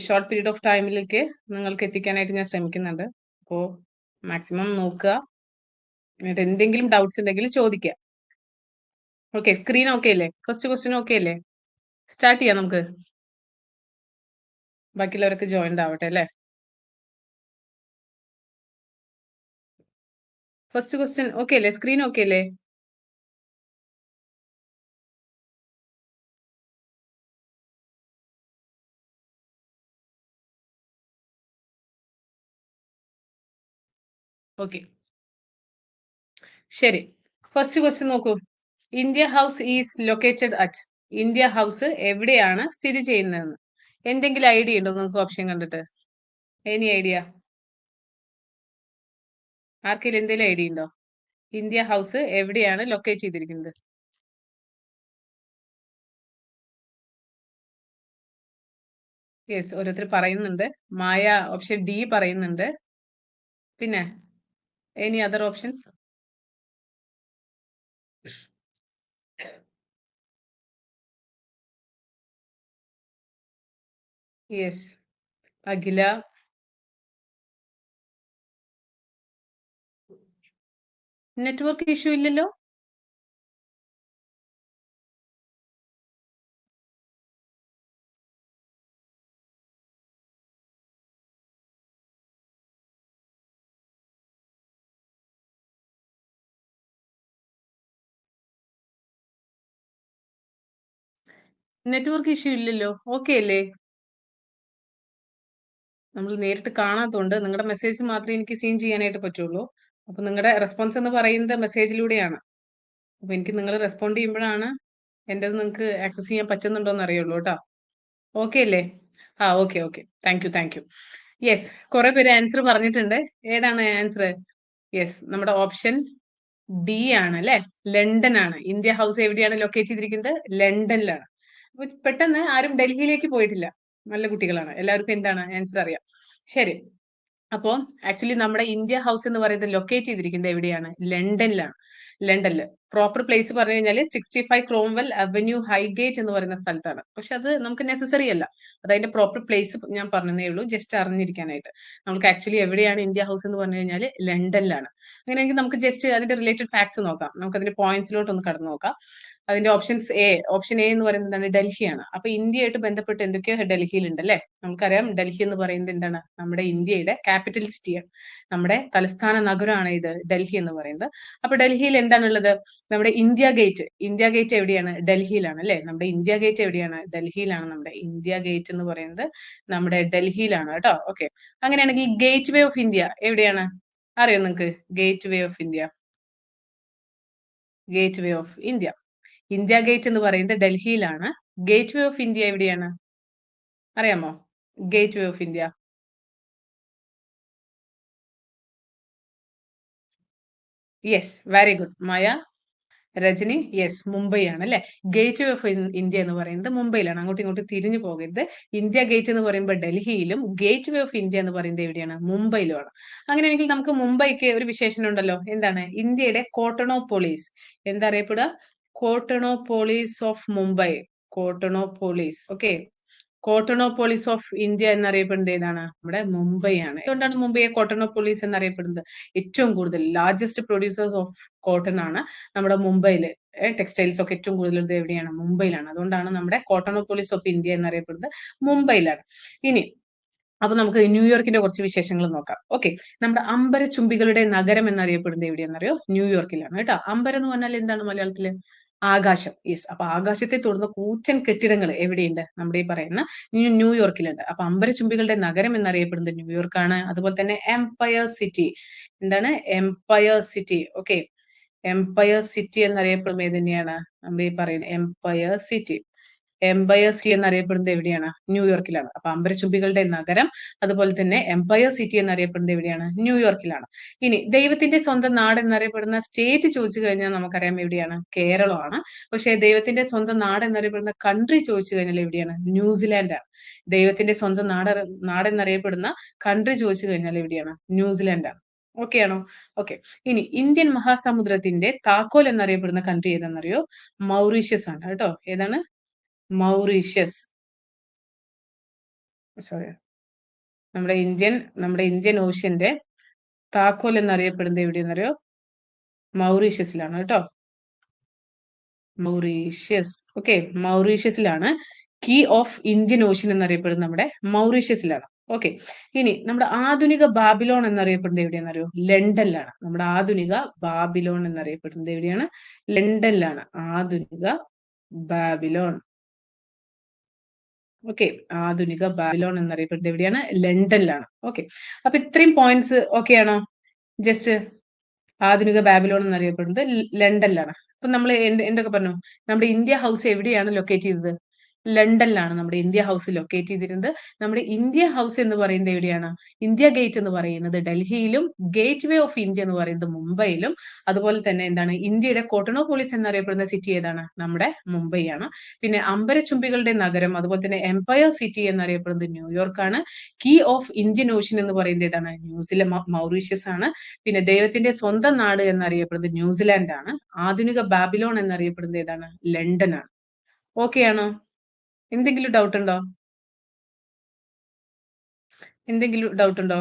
Short period of ടൈമിലേക്ക് നിങ്ങൾക്ക് എത്തിക്കാനായിട്ട് ഞാൻ ശ്രമിക്കുന്നുണ്ട്. അപ്പോൾ മാക്സിമം നോക്കുക. എന്നിട്ട് എന്തെങ്കിലും ഡൗട്ട്സ് ഉണ്ടെങ്കിൽ ചോദിക്കുക. ഓക്കെ, സ്ക്രീൻ ഓക്കെ അല്ലേ? ഫസ്റ്റ് ക്വസ്റ്റ്യൻ ഓക്കെ അല്ലേ? സ്റ്റാർട്ട് ചെയ്യാം നമുക്ക്. ബാക്കിയുള്ളവരൊക്കെ ജോയിൻഡ് ആവട്ടെ അല്ലേ? ഫസ്റ്റ് ക്വസ്റ്റ്യൻ ഓക്കെ അല്ലേ? സ്ക്രീൻ ഓക്കെ അല്ലേ? ഓക്കെ, ശരി. ഫസ്റ്റ് ക്വസ്റ്റ്യൻ നോക്കൂ. India house is located at. India house എവിടെയാണ് സ്ഥിതി ചെയ്യുന്നതെന്ന് എന്തെങ്കിലും ഐഡിയ ഉണ്ടോ നിങ്ങൾക്ക് ഓപ്ഷൻ കണ്ടിട്ട്? Any idea? ആർക്കെങ്കിലും എന്തെങ്കിലും ഐഡിയ ഉണ്ടോ? ഇന്ത്യ ഹൗസ് എവിടെയാണ് ലൊക്കേറ്റ് ചെയ്തിരിക്കുന്നത്? യെസ്, ഓരോരുത്തർ പറയുന്നുണ്ട്. മായ ഓപ്ഷൻ ഡി പറയുന്നുണ്ട്. പിന്നെ എനി അതർ ഓപ്ഷൻസ്? യെസ്, അഖില. നെറ്റ്വർക്ക് ഇഷ്യൂ ഇല്ലല്ലോ? നെറ്റ്വർക്ക് ഇഷ്യൂ ഇല്ലല്ലോ? ഓക്കെ അല്ലേ? നമ്മൾ നേരിട്ട് കാണാത്തതുകൊണ്ട് നിങ്ങളുടെ മെസ്സേജ് മാത്രമേ എനിക്ക് സീൻ ചെയ്യാനായിട്ട് പറ്റുള്ളൂ. അപ്പൊ നിങ്ങളുടെ റെസ്പോൺസ് എന്ന് പറയുന്നത് മെസ്സേജിലൂടെയാണ്. അപ്പൊ എനിക്ക് നിങ്ങൾ റെസ്പോണ്ട് ചെയ്യുമ്പോഴാണ് എന്റേത് നിങ്ങൾക്ക് ആക്സസ് ചെയ്യാൻ പറ്റുന്നുണ്ടോ എന്ന് അറിയുള്ളൂ കേട്ടോ. ഓക്കെ അല്ലേ? ആ, okay okay. Thank you, thank you. Yes, കുറെ പേര് ആൻസർ പറഞ്ഞിട്ടുണ്ട്. ഏതാണ് ആൻസർ? യെസ്, നമ്മുടെ ഓപ്ഷൻ ഡി ആണ് അല്ലെ? ലണ്ടൻ ആണ്. ഇന്ത്യ ഹൗസ് എവിടെയാണ് ലൊക്കേറ്റ് ചെയ്തിരിക്കുന്നത്? ലണ്ടനിലാണ്. അപ്പൊ പെട്ടെന്ന് ആരും ഡൽഹിയിലേക്ക് പോയിട്ടില്ല. നല്ല കുട്ടികളാണ്. എല്ലാവർക്കും എന്താണ് ആൻസർ അറിയാം. ശരി. അപ്പോ ആക്ച്വലി നമ്മുടെ ഇന്ത്യ ഹൗസ് എന്ന് പറയുന്നത് ലൊക്കേറ്റ് ചെയ്തിരിക്കുന്നത് എവിടെയാണ്? ലണ്ടനിലാണ്. ലണ്ടനിൽ പ്രോപ്പർ പ്ലേസ് പറഞ്ഞു കഴിഞ്ഞാൽ 65 ക്രോംവെൽ അവന്യൂ ഹൈഗേറ്റ് എന്ന് പറയുന്ന സ്ഥലത്താണ്. പക്ഷെ അത് നമുക്ക് നെസസറി അല്ല. അത് അതിന്റെ പ്രോപ്പർ പ്ലേസ് ഞാൻ പറഞ്ഞതേ ഉള്ളൂ, ജസ്റ്റ് അറിഞ്ഞിരിക്കാനായിട്ട്. നമുക്ക് ആക്ച്വലി എവിടെയാണ് ഇന്ത്യ ഹൗസ് എന്ന് പറഞ്ഞു കഴിഞ്ഞാൽ ലണ്ടനിലാണ്. അങ്ങനെയെങ്കിൽ നമുക്ക് ജസ്റ്റ് അതിന്റെ റിലേറ്റഡ് ഫാക്ട്സ് നോക്കാം. നമുക്ക് അതിന്റെ പോയിന്റ്സിലോട്ട് ഒന്ന് കടന്നു നോക്കാം. അതിന്റെ ഓപ്ഷൻ എ എന്ന് പറയുന്നത് എന്താണ്? ഡൽഹിയാണ്. അപ്പൊ ഇന്ത്യയായിട്ട് ബന്ധപ്പെട്ട് എന്തൊക്കെയോ ഡൽഹിയിൽ ഉണ്ട് അല്ലെ? നമുക്കറിയാം ഡൽഹി എന്ന് പറയുന്നത് എന്താണ്? നമ്മുടെ ഇന്ത്യയുടെ ക്യാപിറ്റൽ സിറ്റിയാണ്. നമ്മുടെ തലസ്ഥാന നഗരമാണ് ഇത് ഡൽഹി എന്ന് പറയുന്നത്. അപ്പൊ ഡൽഹിയിൽ എന്താണുള്ളത്? നമ്മുടെ ഇന്ത്യ ഗേറ്റ്. ഇന്ത്യ ഗേറ്റ് എവിടെയാണ്? ഡൽഹിയിലാണ് അല്ലെ? നമ്മുടെ ഇന്ത്യ ഗേറ്റ് എവിടെയാണ്? ഡൽഹിയിലാണ്. നമ്മുടെ ഇന്ത്യ ഗേറ്റ് എന്ന് പറയുന്നത് നമ്മുടെ ഡൽഹിയിലാണ് കേട്ടോ. ഓക്കെ, അങ്ങനെയാണെങ്കിൽ ഗേറ്റ് വേ ഓഫ് ഇന്ത്യ എവിടെയാണ്? അറിയോ നിങ്ങൾക്ക്? Gateway of India. Gateway of India, India gate എന്ന് പറയുന്നത് ഡൽഹിയിലാണ്. ഗേറ്റ് വേ ഓഫ് ഇന്ത്യ എവിടെയാണ്? അറിയാമോ? Gateway of India. Yes, very good Maya. Rajani, yes, Mumbai ആണ് അല്ലെ? ഗേറ്റ് വേ ഓഫ് ഇന്ത്യ എന്ന് പറയുന്നത് മുംബൈയിലാണ്. അങ്ങോട്ടും ഇങ്ങോട്ടും തിരിഞ്ഞു പോകരുത്. ഇന്ത്യ ഗേറ്റ് എന്ന് പറയുമ്പോൾ ഡൽഹിയിലും, ഗേറ്റ് വേ ഓഫ് ഇന്ത്യ എന്ന് പറയുന്നത് എവിടെയാണ്? മുംബൈയിലുമാണ്. അങ്ങനെയാണെങ്കിൽ നമുക്ക് മുംബൈക്ക് ഒരു വിശേഷണം ഉണ്ടല്ലോ. എന്താണ്? ഇന്ത്യയുടെ കോട്ടണോപോളിസ്. എന്താ അറിയപ്പെടുക? Cottonopolis of Mumbai. Cottonopolis. Okay, Cottonopolis of India എന്നറിയപ്പെടുന്നത് ഏതാണ്? നമ്മുടെ മുംബൈ ആണ്. എന്തുകൊണ്ടാണ് മുംബൈയെ കോട്ടണോപോളിസ് എന്നറിയപ്പെടുന്നത്? ഏറ്റവും കൂടുതൽ ലാർജസ്റ്റ് പ്രൊഡ്യൂസേഴ്സ് ഓഫ് കോട്ടൺ ആണ് നമ്മുടെ മുംബൈയില്. ടെക്സ്റ്റൈൽസ് ഒക്കെ ഏറ്റവും കൂടുതൽ ഇത് എവിടെയാണ്? മുംബൈയിലാണ്. അതുകൊണ്ടാണ് നമ്മുടെ കോട്ടണോപോളിസ് ഓഫ് ഇന്ത്യ എന്നറിയപ്പെടുന്നത് മുംബൈയിലാണ്. ഇനി അപ്പൊ നമുക്ക് ന്യൂയോർക്കിന്റെ കുറച്ച് വിശേഷങ്ങൾ നോക്കാം. ഓക്കെ, നമ്മുടെ അമ്പരചുംബികളുടെ നഗരം എന്നറിയപ്പെടുന്നത് എവിടെയാണെന്നറിയോ? ന്യൂയോർക്കിലാണ് കേട്ടോ. അമ്പരം എന്ന് പറഞ്ഞാൽ എന്താണ് മലയാളത്തില്? ആകാശം. യെസ്, അപ്പൊ ആകാശത്തെ തുടർന്ന് കൂറ്റൻ കെട്ടിടങ്ങൾ എവിടെയുണ്ട്? നമ്മുടെ ഈ പറയുന്ന ന്യൂയോർക്കിലുണ്ട്. അപ്പൊ അമ്പരചുംബികളുടെ നഗരം എന്നറിയപ്പെടുന്നത് ന്യൂയോർക്കാണ്. അതുപോലെ തന്നെ എംപയർ സിറ്റി. എന്താണ്? Empire city. Okay, empire city എന്നറിയപ്പെടുന്നത് ഏത് തന്നെയാണ്? നമ്മൾ ഈ പറയുന്ന എംപയർ സിറ്റി. എംപയർ സിറ്റി എന്നറിയപ്പെടുന്നത് എവിടെയാണ്? ന്യൂയോർക്കിലാണ്. അപ്പൊ അമ്പരചുംബികളുടെ നഗരം, അതുപോലെ തന്നെ എംപയർ സിറ്റി എന്നറിയപ്പെടുന്നത് എവിടെയാണ്? ന്യൂയോർക്കിലാണ്. ഇനി ദൈവത്തിന്റെ സ്വന്തം നാട് എന്നറിയപ്പെടുന്ന സ്റ്റേറ്റ് ചോദിച്ചു കഴിഞ്ഞാൽ നമുക്കറിയാം എവിടെയാണ്? കേരളമാണ്. പക്ഷേ ദൈവത്തിന്റെ സ്വന്തം നാട് എന്നറിയപ്പെടുന്ന കൺട്രി ചോദിച്ചു കഴിഞ്ഞാൽ എവിടെയാണ്? ന്യൂസിലാൻഡ് ആണ്. ദൈവത്തിന്റെ സ്വന്തം നാടെന്നറിയപ്പെടുന്ന കൺട്രി ചോദിച്ചു കഴിഞ്ഞാൽ എവിടെയാണ്? ന്യൂസിലാൻഡ് ആണ്. ഓക്കെ ആണോ? ഓക്കെ. ഇനി ഇന്ത്യൻ മഹാസമുദ്രത്തിന്റെ താക്കോൽ എന്നറിയപ്പെടുന്ന കൺട്രി ഏതാണെന്നറിയോ? മൗറീഷ്യസ് ആണ് കേട്ടോ. ഏതാണ്? മൗറീഷ്യസ്. സോറി, നമ്മുടെ ഇന്ത്യൻ ഓഷ്യന്റെ താക്കോൽ എന്നറിയപ്പെടുന്നത് എവിടെയെന്നറിയോ? മൗറീഷ്യസിലാണ് കേട്ടോ. മൗറീഷ്യസ്. ഓക്കെ, മൗറീഷ്യസിലാണ്. കീ ഓഫ് ഇന്ത്യൻ ഓഷ്യൻ എന്നറിയപ്പെടുന്നത് നമ്മുടെ മൗറീഷ്യസിലാണ്. ഓക്കെ, ഇനി നമ്മുടെ ആധുനിക ബാബിലോൺ എന്നറിയപ്പെടുന്നത് എവിടെയാണെന്നറിയോ? ലണ്ടനിലാണ്. നമ്മുടെ ആധുനിക ബാബിലോൺ എന്നറിയപ്പെടുന്നത് എവിടെയാണ്? ലണ്ടനിലാണ് ആധുനിക ബാബിലോൺ. ഓക്കെ, ആധുനിക ബാബിലോൺ എന്നറിയപ്പെടുന്നത് എവിടെയാണ്? ലണ്ടനിലാണ്. ഓക്കെ, അപ്പൊ ഇത്രയും പോയിന്റ്സ് ഓക്കെ ആണോ? ജസ്റ്റ് ആധുനിക ബാബിലോൺ എന്നറിയപ്പെടുന്നത് ലണ്ടനിലാണ്. അപ്പൊ നമ്മൾ എന്തൊക്കെ പറഞ്ഞു? നമ്മുടെ ഇന്ത്യ ഹൗസ് എവിടെയാണ് ലൊക്കേറ്റ് ചെയ്തത്? ലണ്ടനിലാണ് നമ്മുടെ ഇന്ത്യ ഹൗസ് ലൊക്കേറ്റ് ചെയ്തിരുന്നത്. നമ്മുടെ ഇന്ത്യ ഹൗസ് എന്ന് പറയുന്നത് എവിടെയാണ്? ഇന്ത്യ ഗേറ്റ് എന്ന് പറയുന്നത് ഡൽഹിയിലും ഗേറ്റ് വേ ഓഫ് ഇന്ത്യ എന്ന് പറയുന്നത് മുംബൈയിലും. അതുപോലെ തന്നെ എന്താണ്, ഇന്ത്യയുടെ കോട്ടണോപോളിസ് എന്നറിയപ്പെടുന്ന സിറ്റി ഏതാണ്? നമ്മുടെ മുംബൈയാണ്. പിന്നെ അമ്പരചുംബികളുടെ നഗരം, അതുപോലെ തന്നെ എംപയർ സിറ്റി എന്നറിയപ്പെടുന്നത് ന്യൂയോർക്കാണ്. കീ ഓഫ് ഇന്ത്യൻ ഓഷ്യൻ എന്ന് പറയുന്നത് ഏതാണ്? മൗറീഷ്യസ് ആണ്. പിന്നെ ദൈവത്തിന്റെ സ്വന്തം നാട് എന്നറിയപ്പെടുന്നത് ന്യൂസിലാൻഡ് ആണ്. ആധുനിക ബാബിലോൺ എന്നറിയപ്പെടുന്നത് ഏതാണ്? ലണ്ടൻ ആണ്. ഓക്കെ ആണോ? എന്തെങ്കിലും ഡൗട്ട് ഉണ്ടോ? എന്തെങ്കിലും ഡൗട്ട് ഉണ്ടോ?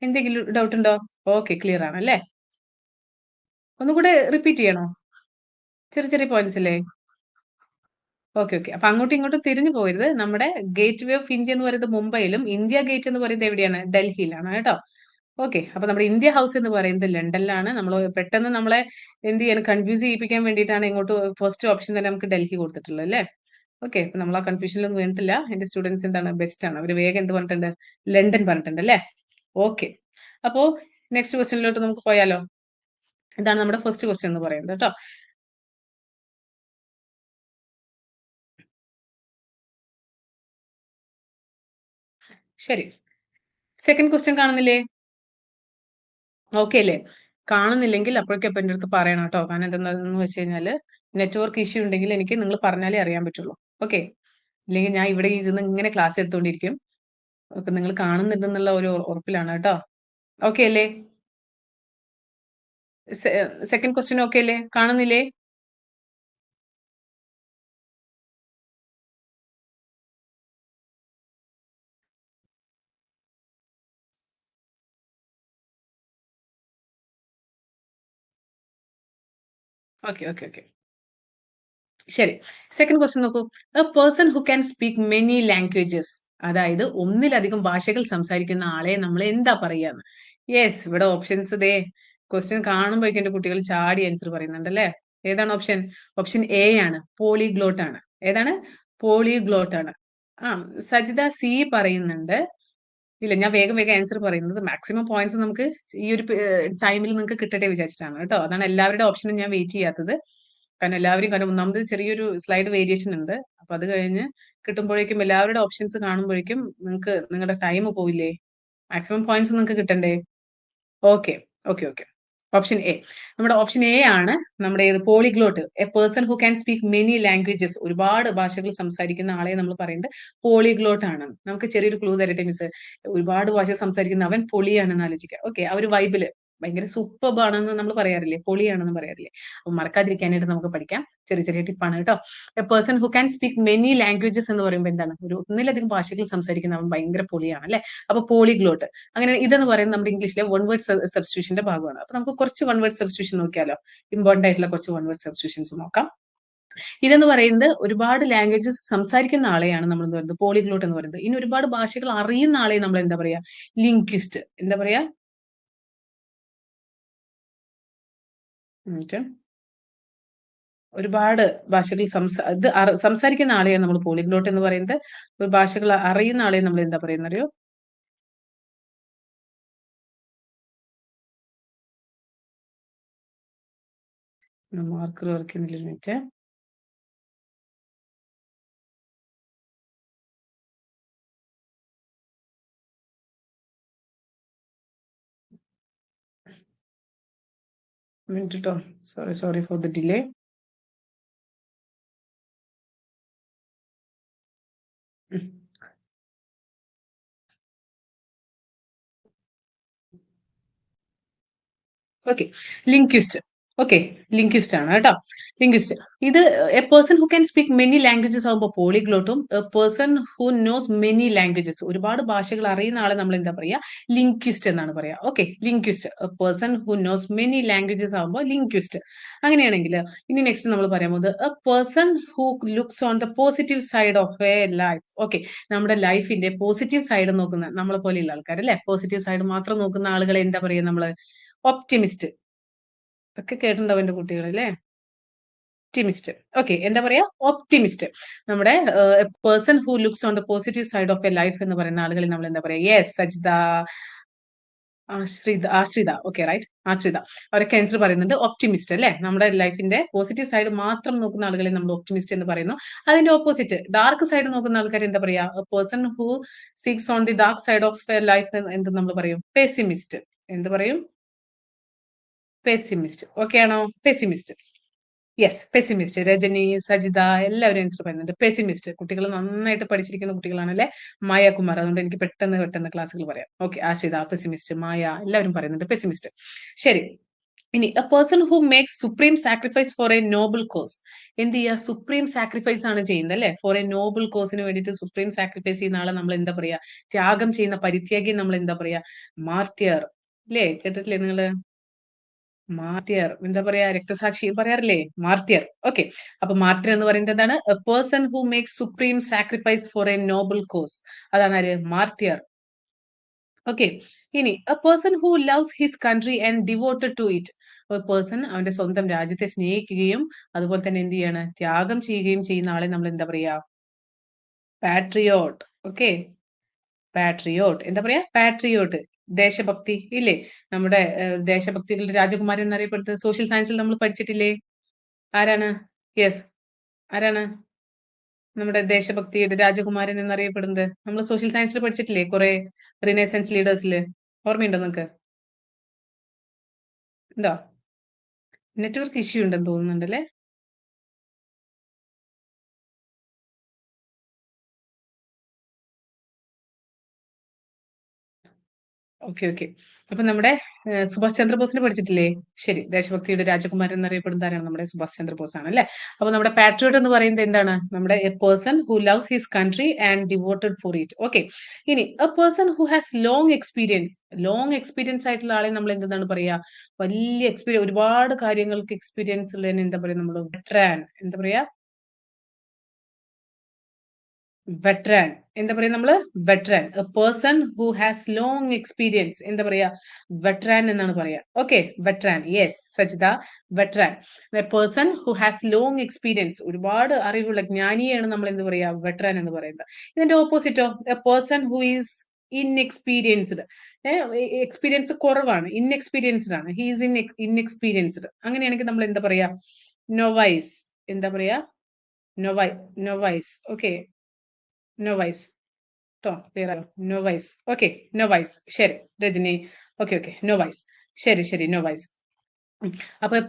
എന്തെങ്കിലും ഡൗട്ട് ഉണ്ടോ? ഓക്കെ, ക്ലിയർ ആണ് അല്ലേ? ഒന്നുകൂടെ റിപ്പീറ്റ് ചെയ്യണോ? ചെറിയ ചെറിയ പോയിന്റ്സ് അല്ലേ? ഓക്കെ ഓക്കെ, അപ്പൊ അങ്ങോട്ടും ഇങ്ങോട്ടും തിരിഞ്ഞു പോയത്. നമ്മുടെ ഗേറ്റ് വേ ഓഫ് ഇന്ത്യ എന്ന് പറയുന്നത് മുംബൈയിലും ഇന്ത്യ ഗേറ്റ് എന്ന് പറയുന്നത് എവിടെയാണ്? ഡൽഹിയിലാണ് കേട്ടോ. ഓക്കെ, അപ്പൊ നമ്മുടെ ഇന്ത്യ ഹൗസ് എന്ന് പറയുന്നത് ലണ്ടനിലാണ്. നമ്മൾ പെട്ടെന്ന് നമ്മളെ എന്ത് ചെയ്യാൻ, കൺഫ്യൂസ് ചെയ്യിപ്പിക്കാൻ വേണ്ടിയിട്ടാണ് ഇങ്ങോട്ട് ഫസ്റ്റ് ഓപ്ഷൻ തന്നെ നമുക്ക് ഡൽഹി കൊടുത്തിട്ടുള്ളത് അല്ലേ? ഓക്കെ, അപ്പൊ നമ്മൾ ആ കൺഫ്യൂഷനിലൊന്നും വീണിട്ടില്ല. എന്റെ സ്റ്റുഡൻസ് എന്താണ്, ബെസ്റ്റ് ആണ്. അവർ വേഗം എന്ത് പറഞ്ഞിട്ടുണ്ട്? ലണ്ടൻ പറഞ്ഞിട്ടുണ്ട് അല്ലേ? ഓക്കെ, അപ്പോ നെക്സ്റ്റ് ക്വസ്റ്റ്യനിലോട്ട് നമുക്ക് പോയാലോ? ഇതാണ് നമ്മുടെ ഫസ്റ്റ് ക്വസ്റ്റ്യൻ എന്ന് പറയുന്നത് കേട്ടോ. ശരി, സെക്കൻഡ് ക്വസ്റ്റ്യൻ കാണുന്നില്ലേ? ഓക്കെ അല്ലേ? കാണുന്നില്ലെങ്കിൽ അപ്പോഴേക്കും എന്റെ അടുത്ത് പറയണം കേട്ടോ. കാരണം എന്താണെന്ന് വെച്ച് കഴിഞ്ഞാല് നെറ്റ്വർക്ക് ഇഷ്യൂ ഉണ്ടെങ്കിൽ എനിക്ക് നിങ്ങൾ പറഞ്ഞാലേ അറിയാൻ പറ്റുള്ളൂ. ഓക്കെ, ഇല്ലെങ്കിൽ ഞാൻ ഇവിടെ ഇരുന്ന് ഇങ്ങനെ ക്ലാസ് എടുത്തുകൊണ്ടിരിക്കും. അപ്പൊ നിങ്ങൾ കാണുന്നുണ്ടെന്നുള്ള ഒരു ഉറപ്പിലാണ് കേട്ടോ. ഓക്കെ അല്ലേ? സെക്കൻഡ് ക്വസ്റ്റ്യൻ ഓക്കെ അല്ലേ? കാണുന്നില്ലേ? ഓക്കെ ഓക്കെ ഓക്കെ, ശരി. സെക്കൻഡ് ക്വസ്റ്റ്യൻ നോക്കൂ. A person who can speak many languages, അതായത് ഒന്നിലധികം ഭാഷകൾ സംസാരിക്കുന്ന ആളെ നമ്മൾ എന്താ പറയാന്ന്? യെസ്, ഇവിടെ ഓപ്ഷൻസ് ദേ ക്വസ്റ്റ്യൻ കാണുമ്പോഴേക്കും എന്റെ കുട്ടികൾ ചാടി ആൻസർ പറയുന്നുണ്ട് അല്ലേ? ഏതാണ് ഓപ്ഷൻ? ഓപ്ഷൻ എ ആണ്, പോളിഗ്ലോട്ട് ആണ്. ഏതാണ്? പോളിഗ്ലോട്ട് ആണ്. ആ, സജിത സി പറയുന്നുണ്ട്. ഇല്ല, ഞാൻ വേഗം വേഗം ആൻസർ പറയുന്നത് മാക്സിമം പോയിന്റ്സ് നമുക്ക് ഈ ഒരു ടൈമിൽ നിങ്ങൾക്ക് കിട്ടട്ടെ വിചാരിച്ചിട്ടാണ് കേട്ടോ. അതാണ് എല്ലാവരുടെ ഓപ്ഷനും ഞാൻ വെയിറ്റ് ചെയ്യാത്തത്. കാരണം എല്ലാവരും, കാരണം ഒന്നാമത് ചെറിയൊരു സ്ലൈഡ് വേരിയേഷൻ ഉണ്ട്. അപ്പൊ അത് കഴിഞ്ഞ് കിട്ടുമ്പോഴേക്കും എല്ലാവരുടെ ഓപ്ഷൻസ് കാണുമ്പോഴേക്കും നിങ്ങൾക്ക് നിങ്ങളുടെ ടൈം പോയില്ലേ? മാക്സിമം പോയിന്റ്സ് നിങ്ങൾക്ക് കിട്ടണ്ടേ? Okay okay okay, option A. നമ്മുടെ ഓപ്ഷൻ എ ആണ് നമ്മുടെ polyglot. A person who can speak many languages, ഒരുപാട് ഭാഷകൾ സംസാരിക്കുന്ന ആളെ നമ്മൾ പറയുന്നത് പോളിഗ്ലോട്ട് ആണ്. നമുക്ക് ചെറിയൊരു ക്ലൂ തരട്ടെ മിസ്? ഒരുപാട് ഭാഷ സംസാരിക്കുന്ന അവൻ പൊളിയാണെന്ന് ആലോചിക്കുക. ഓക്കെ, ആ ഒരു വൈബില് ഭയങ്കര സൂപ്പർബ് ആണെന്ന് നമ്മൾ പറയാറില്ലേ? പൊളിയാണെന്ന് പറയാറില്ലേ? അപ്പൊ മറക്കാതിരിക്കാനായിട്ട് നമുക്ക് പഠിക്കാം. ചെറിയ ചെറിയ ടിപ്പാണ് കേട്ടോ. A person who can speak many languages എന്ന് പറയുമ്പോൾ എന്താണ്? ഒരു ഒന്നിലധികം ഭാഷകൾ സംസാരിക്കുന്ന അവൻ ഭയങ്കര പൊളിയാണ് അല്ലെ? അപ്പൊ പോളിഗ്ലോട്ട്. അങ്ങനെ ഇതെന്ന് പറയുന്നത് നമ്മുടെ ഇംഗ്ലീഷിലെ വൺ വേർഡ് സബ്സ്റ്റിറ്റ്യൂഷന്റെ ഭാഗമാണ്. അപ്പൊ നമുക്ക് കുറച്ച് വൺ വേർഡ് സബ്സ്റ്റിറ്റ്യൂഷൻ നോക്കിയാലോ? ഇമ്പോർട്ടന്റ് ആയിട്ടുള്ള കുറച്ച് വൺ വേർഡ് സബ്സ്റ്റിറ്റ്യൂഷൻസ് നോക്കാം. ഇതെന്ന് പറയുന്നത് ഒരുപാട് ലാംഗ്വേജസ് സംസാരിക്കുന്ന ആളെയാണ് നമ്മൾ എന്ത് പറയുന്നത്? പോളിഗ്ലോട്ട് എന്ന് പറയുന്നത്. ഇനി ഒരുപാട് ഭാഷകൾ അറിയുന്ന ആളെ നമ്മൾ എന്താ പറയാ? ലിംഗ്വിസ്റ്റ്. എന്താ പറയാ? മിനിറ്റ്. ഒരുപാട് ഭാഷകൾ സംസാരിക്കുന്ന ആളെയാണ് നമ്മൾ പോളിഗ്ലോട്ട് എന്ന് പറയുന്നത്. ഒരു ഭാഷകൾ അറിയുന്ന ആളെ നമ്മൾ എന്താ പറയുന്നത് അറിയോ? മാർക്കർ വരയ്ക്കുന്നില്ല, മിനിറ്റ്. മിനിറ്റ് കേട്ടോ. Sorry sorry for the delay. Okay, linguist. Okay, linguist ആണ് കേട്ടോ. ലിംഗ്വിസ്റ്റ്. ഇത് a person who can speak many languages ആകുമ്പോൾ പോളിഗ്ലോട്ടും, a person who knows many languages, ഒരുപാട് ഭാഷകൾ അറിയുന്ന ആളെ നമ്മൾ എന്താ പറയാ, ലിംഗ്വിസ്റ്റ് എന്നാണ് പറയാ. Okay, linguist. A person who knows many languages ആകുമ്പോൾ ലിംഗ്വിസ്റ്റ്. അങ്ങനെയാണെങ്കിൽ ഇനി നെക്സ്റ്റ് നമ്മൾ പറയാൻ പോകുന്നത് A person who looks on the positive side of a life. Okay, നമ്മുടെ ലൈഫിന്റെ പോസിറ്റീവ് സൈഡ് നോക്കുന്ന നമ്മളെ പോലെയുള്ള ആൾക്കാർ അല്ലെ, പോസിറ്റീവ് സൈഡ് മാത്രം നോക്കുന്ന ആളുകളെ എന്താ പറയാ നമ്മള്, ഒപ്റ്റിമിസ്റ്റ്. ഒക്കെ കേട്ടിട്ടുണ്ടാവും എന്റെ കുട്ടികൾ അല്ലേ. ഒപ്റ്റിമിസ്റ്റ്. ഓക്കെ, എന്താ പറയാ, ഒപ്റ്റിമിസ്റ്റ്. നമ്മുടെ person who looks on the positive side of a life എന്ന് പറയുന്ന ആളുകളെ നമ്മൾ എന്താ പറയാ, യെസ് സജിത, ആശ്രിത. ഓക്കെ റൈറ്റ്, ആശ്രിത. അവരൊക്കെ ആൻസർ പറയുന്നുണ്ട് ഒപ്റ്റിമിസ്റ്റ് അല്ലേ. നമ്മുടെ ലൈഫിന്റെ പോസിറ്റീവ് സൈഡ് മാത്രം നോക്കുന്ന ആളുകളെ നമ്മൾ ഒപ്റ്റിമിസ്റ്റ് എന്ന് പറയുന്നു. അതിന്റെ ഓപ്പോസിറ്റ് ഡാർക്ക് സൈഡ് നോക്കുന്ന ആൾക്കാർ എന്താ പറയാ, person who seeks on the dark side of a life എന്ത് നമ്മൾ പറയും, പെസിമിസ്റ്റ്. എന്ത് പറയും, പെസിമിസ്റ്റ്. ഓക്കെ ആണോ, pessimist. Yes, pessimist. Rajani, Sajitha എല്ലാവരും ആൻസർ പറയുന്നുണ്ട് പെസിമിസ്റ്റ്. കുട്ടികൾ നന്നായിട്ട് പഠിച്ചിരിക്കുന്ന കുട്ടികളാണ് അല്ലെ. മായ കുമാർ, അതുകൊണ്ട് എനിക്ക് പെട്ടെന്ന് പെട്ടെന്ന് ക്ലാസ്സുകൾ പറയാം. ഓക്കെ, ആശിത പെസിമിസ്റ്റ്, മായ എല്ലാവരും പറയുന്നുണ്ട് പെസിമിസ്റ്റ്. ശരി, ഇനി a person who makes supreme sacrifice for a noble cause. എന്ത് ചെയ്യുക, സുപ്രീം സാക്രിഫൈസ് ആണ് ചെയ്യുന്നത് അല്ലെ, ഫോർ എ നോബിൾ കോസിന് വേണ്ടിയിട്ട് സുപ്രീം സാക്രിഫൈസ് ചെയ്യുന്ന ആളെ നമ്മൾ എന്താ പറയാ, ത്യാഗം ചെയ്യുന്ന പരിത്യാഗി നമ്മൾ എന്താ പറയാ, മാർട്ടിയർ. അല്ലേ, കേട്ടിട്ടില്ലേ നിങ്ങള്, മാർട്ടിയർ. എന്താ പറയാ, രക്തസാക്ഷി പറയാറില്ലേ, മാർട്ടിയർ. ഓക്കെ, അപ്പൊ മാർട്ടിയർ എന്ന് പറയുന്നത് എന്താണ്, a person who makes supreme sacrifice for a noble cause. അതാണ് ആര്, മാർട്ടിയർ. ഓക്കെ, ഇനി a person who loves his country and devoted to it. ഒരു പേഴ്സൺ അവന്റെ സ്വന്തം രാജ്യത്തെ സ്നേഹിക്കുകയും അതുപോലെ തന്നെ എന്ത് ചെയ്യാണ്, ത്യാഗം ചെയ്യുകയും ചെയ്യുന്ന ആളെ നമ്മൾ എന്താ പറയാ, പാട്രിയോട്ട്. Okay, patriot. എന്താ പറയാ, പാട്രിയോട്ട്. ദേശഭക്തി ഇല്ലേ, നമ്മുടെ ദേശഭക്തികളുടെ രാജകുമാരൻ എന്നറിയപ്പെടുന്നത് സോഷ്യൽ സയൻസിൽ നമ്മൾ പഠിച്ചിട്ടില്ലേ, ആരാണ്, യെസ്, ആരാണ് നമ്മുടെ ദേശഭക്തിയുടെ രാജകുമാരൻ എന്നറിയപ്പെടുന്നത്, നമ്മൾ സോഷ്യൽ സയൻസിൽ പഠിച്ചിട്ടില്ലേ കുറെ റിനൈസൻസ് ലീഡേഴ്സിൽ, ഓർമ്മയുണ്ടോ നിങ്ങൾക്ക്, ഉണ്ടോ, നെറ്റ്വർക്ക് ഇഷ്യൂ ഉണ്ടെന്ന് തോന്നുന്നുണ്ടല്ലേ. ഓക്കെ ഓക്കെ, അപ്പൊ നമ്മുടെ സുഭാഷ് ചന്ദ്രബോസിനെ പഠിച്ചിട്ടില്ലേ. ശരി, ദേശഭക്തിയുടെ രാജകുമാരൻ എന്നറിയപ്പെടുന്ന ആരാണ്, നമ്മുടെ സുഭാഷ് ചന്ദ്രബോസ് ആണ് അല്ലെ. അപ്പൊ നമ്മുടെ പാട്രിയോട്ട് എന്ന് പറയുന്നത് എന്താണ്, നമ്മുടെ a person who loves his country and devoted for it. Okay, ഇനി a person who has long experience. Long experience ആയിട്ടുള്ള ആളെ നമ്മൾ എന്താണ് പറയാ, വലിയ എക്സ്പീരിയൻസ്, ഒരുപാട് കാര്യങ്ങൾക്ക് എക്സ്പീരിയൻസ് ഉള്ളതിന് എന്താ പറയാ, നമ്മൾ വെറ്ററാൻ. എന്താ പറയാ, വെറ്ററാൻ. എന്താ പറയാ നമ്മള്, veteran. A person who has long experience എന്താ പറയാ, വെറ്ററാൻ എന്നാണ് പറയാ. Okay, veteran. Yes Sajitha, veteran. A person who has long experience, ഒരുപാട് അറിവുള്ള ജ്ഞാനിയാണ് നമ്മൾ എന്ത് പറയാ, വെറ്ററാൻ എന്ന് പറയുന്നത്. ഇതിന്റെ ഓപ്പോസിറ്റോ, a person who is inexperienced. Experience കുറവാണ്, ഇൻഎക്സ്പീരിയൻസ്ഡ് ആണ്, ഹി ഈസ് ഇൻഎക്സ്പീരിയൻസ്ഡ്. അങ്ങനെയാണെങ്കിൽ നമ്മൾ എന്താ പറയാ, നൊവൈസ്. എന്താ പറയാ, നൊവൈ നൊവൈസ്. ഓക്കെ, നൊവൈസ്. ട്ടോ, ക്ലിയർ ആയോ, നൊവൈസ്. ഓക്കെ, നൊവൈസ്. ശരി, രജനി. Okay okay, നൊവൈസ്. ശരി ശരി, നൊവൈസ്. അപ്പൊ